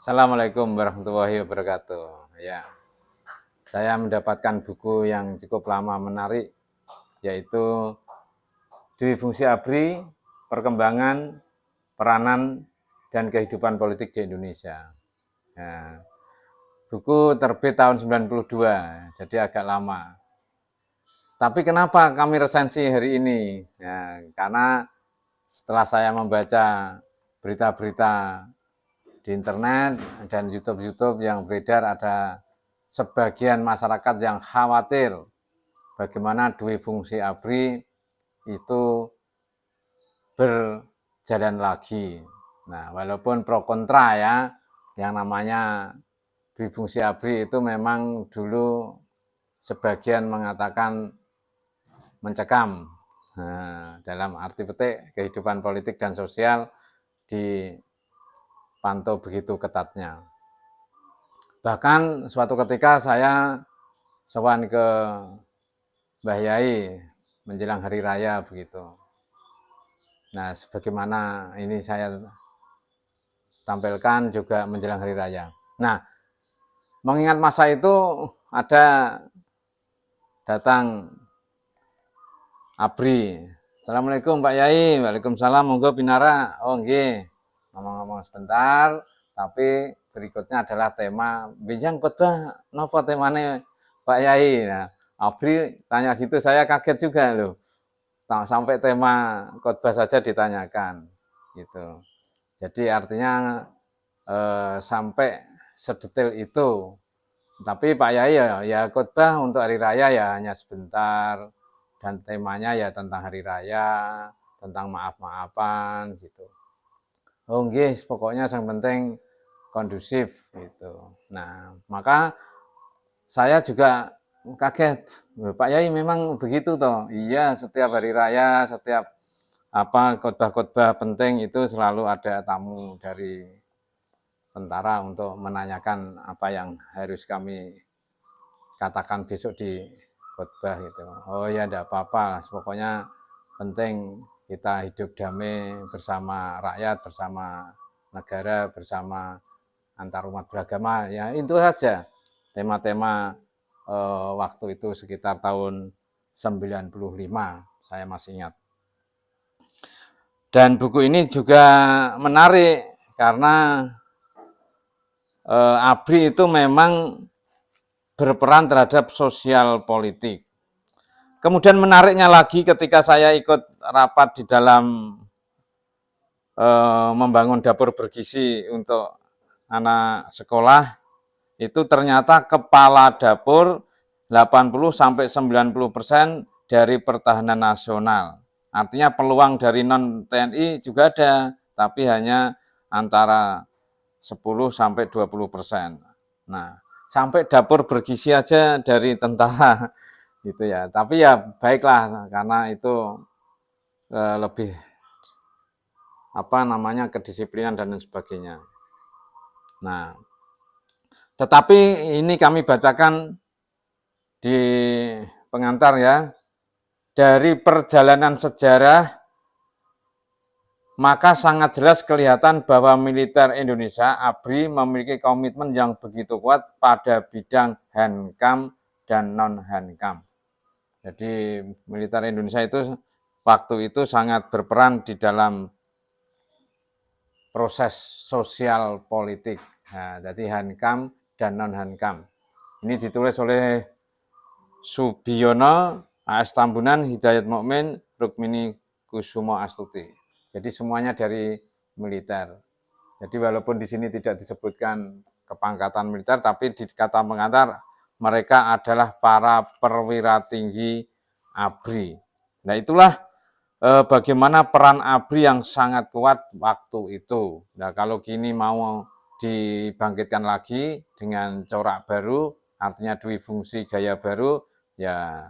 Assalamualaikum warahmatullahi wabarakatuh. Ya, saya mendapatkan buku yang cukup lama menarik, yaitu Dwi Fungsi ABRI, Perkembangan, Peranan, dan Kehidupan Politik di Indonesia. Nah, buku terbit tahun 92, jadi agak lama. Tapi kenapa kami resensi hari ini? Ya, karena setelah saya membaca berita-berita di internet dan YouTube yang beredar, ada sebagian masyarakat yang khawatir bagaimana Dwi Fungsi ABRI itu berjalan lagi. Nah, walaupun pro kontra ya, yang namanya Dwi Fungsi ABRI itu memang dulu sebagian mengatakan mencekam. Nah, dalam arti petik kehidupan politik dan sosial dipantau begitu ketatnya. Bahkan suatu ketika saya sowan ke Mbah Yai menjelang hari raya begitu. Nah, sebagaimana ini saya tampilkan juga menjelang hari raya. Nah, mengingat masa itu ada datang ABRI. Assalamualaikum Pak Yai. Waalaikumsalam. Monggo pinara. Oh nggih. Ngomong-ngomong sebentar, tapi berikutnya adalah tema benjang khotbah napa temane Pak Yai. Nah, ABRI tanya gitu, saya kaget juga loh. Sampai tema khotbah saja ditanyakan gitu. Jadi artinya sampai sedetail itu. Tapi Pak Yai ya khotbah untuk hari raya ya hanya sebentar, dan temanya ya tentang hari raya, tentang maaf-maafan gitu. Oh nggih, pokoknya yang penting kondusif gitu. Nah, maka saya juga kaget. Pak Yai memang begitu toh. Iya, setiap hari raya, setiap khotbah-khotbah penting itu selalu ada tamu dari tentara untuk menanyakan apa yang harus kami katakan besok di khotbah itu. Oh ya, tidak apa-apa, pokoknya penting kita hidup damai bersama rakyat, bersama negara, bersama antar umat beragama. Ya itu saja tema-tema waktu itu sekitar tahun 95, saya masih ingat. Dan buku ini juga menarik karena ABRI itu memang berperan terhadap sosial politik. Kemudian menariknya lagi ketika saya ikut rapat di dalam membangun dapur bergizi untuk anak sekolah, itu ternyata kepala dapur 80-90% dari pertahanan nasional. Artinya peluang dari non-TNI juga ada, tapi hanya antara 10-20%. Nah, sampai dapur bergizi aja dari tentara gitu ya. Tapi ya baiklah, karena itu lebih kedisiplinan dan lain sebagainya. Nah, tetapi ini kami bacakan di pengantar ya. Dari perjalanan sejarah, maka sangat jelas kelihatan bahwa militer Indonesia ABRI memiliki komitmen yang begitu kuat pada bidang Hankam dan non-Hankam. Jadi militer Indonesia itu waktu itu sangat berperan di dalam proses sosial politik. Nah, jadi Hankam dan non-Hankam. Ini ditulis oleh Subiono, A.S. Tambunan, Hidayat Mukmin, Rukmini Kusumo Astuti. Jadi semuanya dari militer. Jadi walaupun di sini tidak disebutkan kepangkatan militer, tapi di kata pengantar mereka adalah para perwira tinggi ABRI. Nah itulah bagaimana peran ABRI yang sangat kuat waktu itu. Nah kalau kini mau dibangkitkan lagi dengan corak baru, artinya Dwi Fungsi gaya baru, ya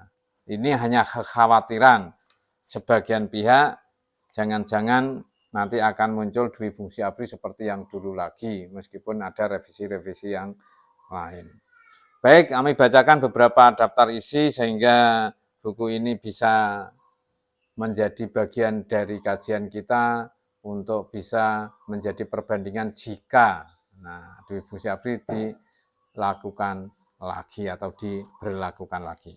ini hanya kekhawatiran sebagian pihak, jangan-jangan nanti akan muncul Dwi Fungsi ABRI seperti yang dulu lagi, meskipun ada revisi-revisi yang lain. Baik, kami bacakan beberapa daftar isi sehingga buku ini bisa menjadi bagian dari kajian kita untuk bisa menjadi perbandingan jika Nah, dwi fungsi ABRI dilakukan lagi atau diberlakukan lagi.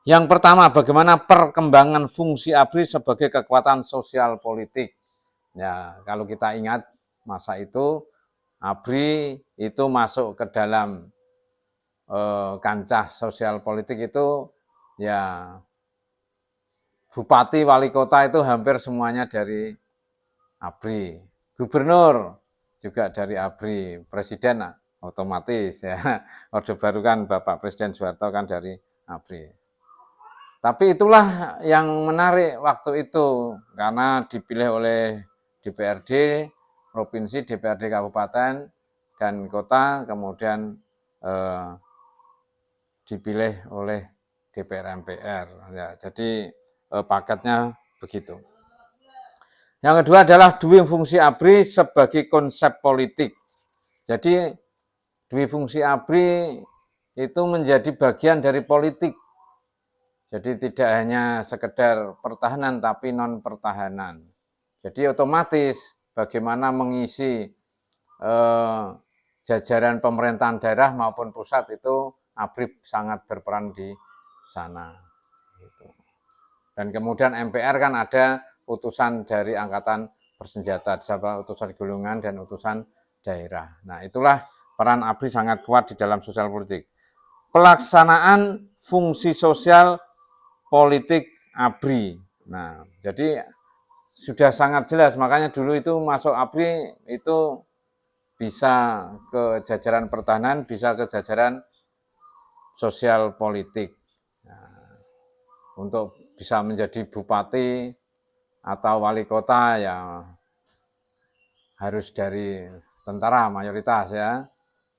Yang pertama, bagaimana perkembangan fungsi ABRI sebagai kekuatan sosial politik. Ya, kalau kita ingat masa itu ABRI itu masuk ke dalam kancah sosial politik itu ya bupati, wali kota itu hampir semuanya dari ABRI. Gubernur juga dari ABRI, presiden otomatis ya. Orde Baru kan Bapak Presiden Soeharto kan dari ABRI. Tapi itulah yang menarik waktu itu karena dipilih oleh DPRD provinsi, DPRD kabupaten dan kota, kemudian dipilih oleh DPR MPR. Ya, jadi paketnya begitu. Yang kedua adalah dwi fungsi ABRI sebagai konsep politik. Jadi dwi fungsi ABRI itu menjadi bagian dari politik. Jadi tidak hanya sekedar pertahanan tapi non pertahanan. Jadi otomatis bagaimana mengisi jajaran pemerintahan daerah maupun pusat itu ABRI sangat berperan di sana. Dan kemudian MPR kan ada utusan dari angkatan bersenjata, utusan golongan dan utusan daerah. Nah, itulah peran ABRI sangat kuat di dalam sosial politik. Pelaksanaan fungsi sosial politik ABRI. Nah, jadi sudah sangat jelas, makanya dulu itu masuk ABRI itu bisa ke jajaran pertahanan, bisa ke jajaran sosial politik. Nah, untuk bisa menjadi bupati atau wali kota ya harus dari tentara mayoritas ya.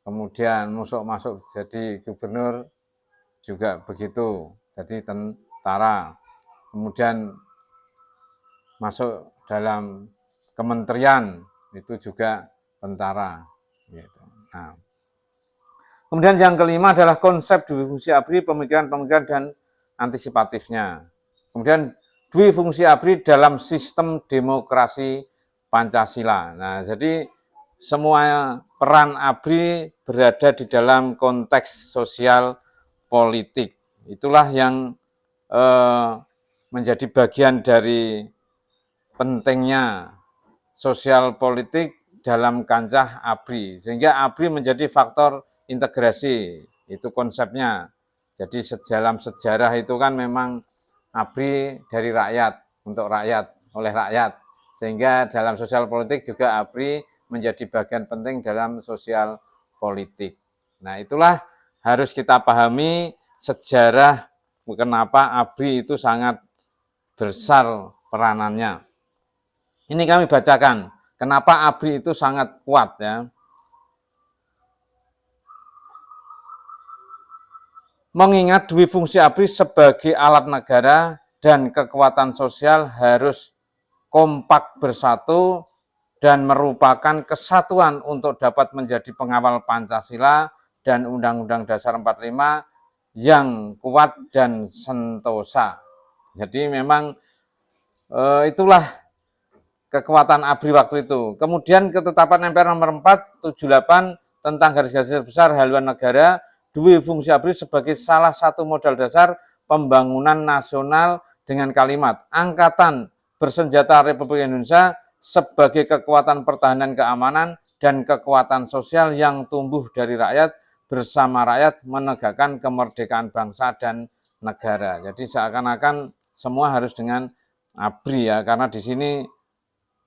Kemudian masuk jadi gubernur juga begitu, jadi tentara. Kemudian masuk dalam kementerian itu juga tentara. Gitu. Nah, kemudian yang kelima adalah konsep dwi fungsi ABRI, pemikiran dan antisipatifnya. Kemudian dwi fungsi ABRI dalam sistem demokrasi Pancasila. Nah, jadi semua peran ABRI berada di dalam konteks sosial politik. Itulah yang menjadi bagian dari pentingnya sosial politik dalam kancah ABRI. Sehingga ABRI menjadi faktor integrasi, itu konsepnya. Jadi dalam sejarah itu kan memang ABRI dari rakyat, untuk rakyat, oleh rakyat. Sehingga dalam sosial politik juga ABRI menjadi bagian penting dalam sosial politik. Nah, itulah harus kita pahami sejarah kenapa ABRI itu sangat besar peranannya. Ini kami bacakan, kenapa ABRI itu sangat kuat ya. Mengingat dwi fungsi ABRI sebagai alat negara dan kekuatan sosial harus kompak bersatu dan merupakan kesatuan untuk dapat menjadi pengawal Pancasila dan Undang-Undang Dasar 45 yang kuat dan sentosa. Jadi memang itulah kekuatan ABRI waktu itu. Kemudian ketetapan MPR nomor 478 tentang garis-garis besar haluan negara, dwi fungsi ABRI sebagai salah satu modal dasar pembangunan nasional dengan kalimat Angkatan Bersenjata Republik Indonesia sebagai kekuatan pertahanan keamanan dan kekuatan sosial yang tumbuh dari rakyat bersama rakyat menegakkan kemerdekaan bangsa dan negara. Jadi seakan-akan semua harus dengan ABRI ya, karena di sini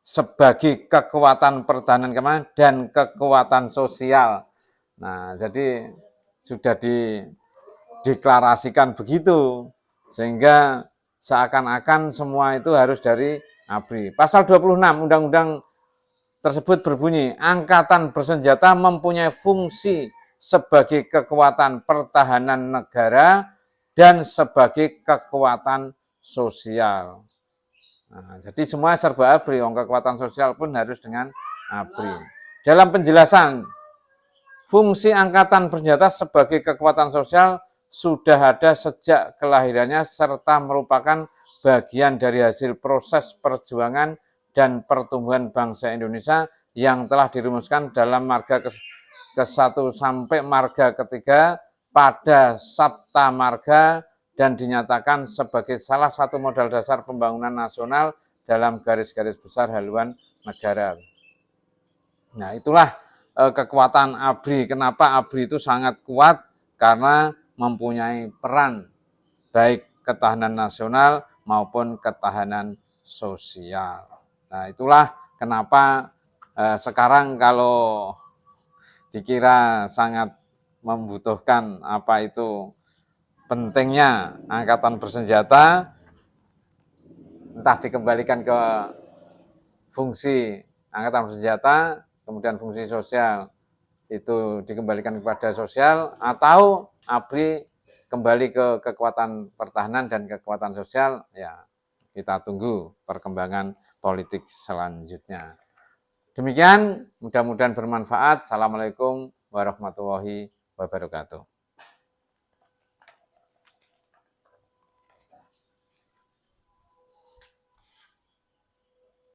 sebagai kekuatan pertahanan keamanan dan kekuatan sosial. Nah, jadi sudah dideklarasikan begitu, sehingga seakan-akan semua itu harus dari ABRI. Pasal 26 Undang-Undang tersebut berbunyi, Angkatan Bersenjata mempunyai fungsi sebagai kekuatan pertahanan negara dan sebagai kekuatan sosial. Nah, jadi semua serba ABRI, kekuatan sosial pun harus dengan ABRI. Dalam penjelasan, fungsi Angkatan Bersenjata sebagai kekuatan sosial sudah ada sejak kelahirannya serta merupakan bagian dari hasil proses perjuangan dan pertumbuhan bangsa Indonesia yang telah dirumuskan dalam marga ke-1 sampai marga ketiga pada Sabta Marga dan dinyatakan sebagai salah satu modal dasar pembangunan nasional dalam garis-garis besar haluan negara. Nah, itulah kekuatan ABRI. Kenapa ABRI itu sangat kuat? Karena mempunyai peran baik ketahanan nasional maupun ketahanan sosial. Nah, itulah kenapa sekarang kalau dikira sangat membutuhkan apa itu pentingnya angkatan bersenjata, entah dikembalikan ke fungsi angkatan bersenjata, kemudian fungsi sosial itu dikembalikan kepada sosial, atau ABRI kembali ke kekuatan pertahanan dan kekuatan sosial, ya kita tunggu perkembangan politik selanjutnya. Demikian, mudah-mudahan bermanfaat. Assalamualaikum warahmatullahi wabarakatuh.